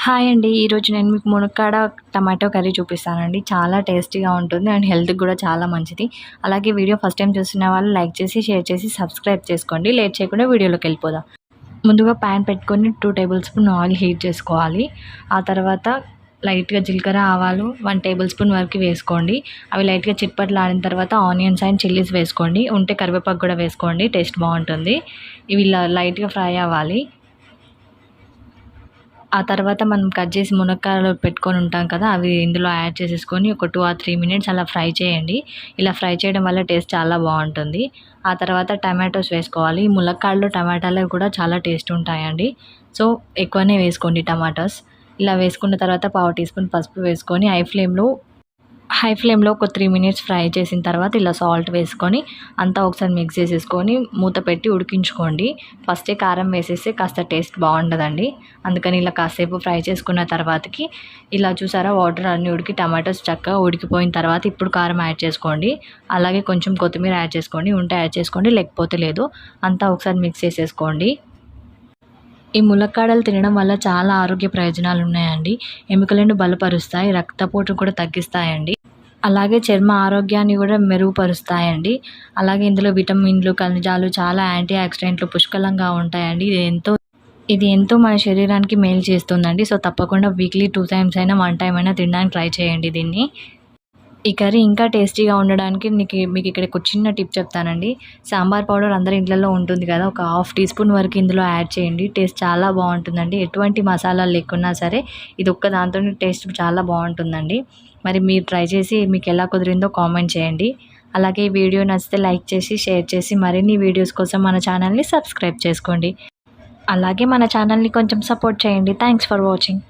Hi అండి. ఈరోజు నేను మీకు మునక్కాడ టమాటో కర్రీ చూపిస్తానండి. చాలా టేస్టీగా ఉంటుంది అండ్ హెల్త్‌కి కూడా చాలా మంచిది. అలాగే వీడియో ఫస్ట్ టైం చూస్తున్న వాళ్ళు లైక్ చేసి, షేర్ చేసి, సబ్స్క్రైబ్ చేసుకోండి. లేట్ చేయకుండా వీడియోలోకి వెళ్ళిపోదాం. ముందుగా ప్యాన్ పెట్టుకొని 2 టేబుల్ స్పూన్ ఆయిల్ హీట్ చేసుకోవాలి. ఆ తర్వాత లైట్‌గా జీలకర్ర, ఆవాలు 1 టేబుల్ స్పూన్ వరకు వేసుకోండి. అవి లైట్‌గా చిట్పట్లాడిన తర్వాత ఆనియన్స్ అండ్ చిల్లీస్ వేసుకోండి. ఉంటే కరివేపాకు కూడా వేసుకోండి, టేస్ట్ బాగుంటుంది. ఇవి ఇలా లైట్‌గా ఫ్రై అవ్వాలి. ఆ తర్వాత మనం కట్ చేసి మునక్కాయలు పెట్టుకొని ఉంటాం కదా, అవి ఇందులో యాడ్ చేసేసుకొని ఒక 2 ఆర్ 3 మినిట్స్ అలా ఫ్రై చేయండి. ఇలా ఫ్రై చేయడం వల్ల టేస్ట్ చాలా బాగుంటుంది. ఆ తర్వాత టమాటోస్ వేసుకోవాలి. ములక్కాడలు టమాటాలు కూడా చాలా టేస్ట్ ఉంటాయండి. సో ఎక్కువనే వేసుకోండి టమాటోస్. ఇలా వేసుకున్న తర్వాత పావు టీ స్పూన్ పసుపు వేసుకొని హై ఫ్లేమ్లో ఒక 3 మినిట్స్ ఫ్రై చేసిన తర్వాత ఇలా సాల్ట్ వేసుకొని అంతా ఒకసారి మిక్స్ చేసేసుకొని మూత పెట్టి ఉడికించుకోండి. ఫస్టే కారం వేసేస్తే కాస్త టేస్ట్ బాగుండదండి. అందుకని ఇలా కాసేపు ఫ్రై చేసుకున్న తర్వాతకి ఇలా చూసారా, వాటర్ అన్నీ ఉడికి టమాటోస్ చక్కగా ఉడికిపోయిన తర్వాత ఇప్పుడు కారం యాడ్ చేసుకోండి. అలాగే కొంచెం కొత్తిమీర యాడ్ చేసుకోండి. ఉంటే యాడ్ చేసుకోండి, లేకపోతే లేదు. అంతా ఒకసారి మిక్స్ చేసేసుకోండి. ఈ ములక్కాడలు తినడం వల్ల చాలా ఆరోగ్య ప్రయోజనాలు ఉన్నాయండి. ఎముకలను బలపరుస్తాయి, రక్తపోటును కూడా తగ్గిస్తాయండి. అలాగే చర్మ ఆరోగ్యాన్ని కూడా మెరుగుపరుస్తాయండి. అలాగే ఇందులో విటమిన్లు, ఖనిజాలు, చాలా యాంటీ ఆక్సిడెంట్లు పుష్కలంగా ఉంటాయండి. ఇది ఎంతో మన శరీరానికి మేలు చేస్తుందండి. సో తప్పకుండా వీక్లీ 2 టైమ్స్ అయినా 1 టైమ్ అయినా తినడానికి ట్రై చేయండి దీన్ని. ఈ కర్రీ ఇంకా టేస్టీగా ఉండడానికి మీకు ఇక్కడ ఒక చిన్న టిప్ చెప్తానండి. సాంబార్ పౌడర్ అందరి ఇంట్లలో ఉంటుంది కదా, ఒక హాఫ్ టీ స్పూన్ వరకు ఇందులో యాడ్ చేయండి. టేస్ట్ చాలా బాగుంటుందండి. ఎటువంటి మసాలాలు లేకున్నా సరే ఇది ఒక్క దాంతోనే టేస్ట్ చాలా బాగుంటుందండి. మరి మీరు ట్రై చేసి మీకు ఎలా కుదిరిందో కామెంట్ చేయండి. అలాగే ఈ వీడియో నచ్చితే లైక్ చేసి, షేర్ చేసి మరిన్ని వీడియోస్ కోసం మన ఛానల్ని సబ్స్క్రైబ్ చేసుకోండి. అలాగే మన ఛానల్ని కొంచెం సపోర్ట్ చేయండి. Thanks for watching.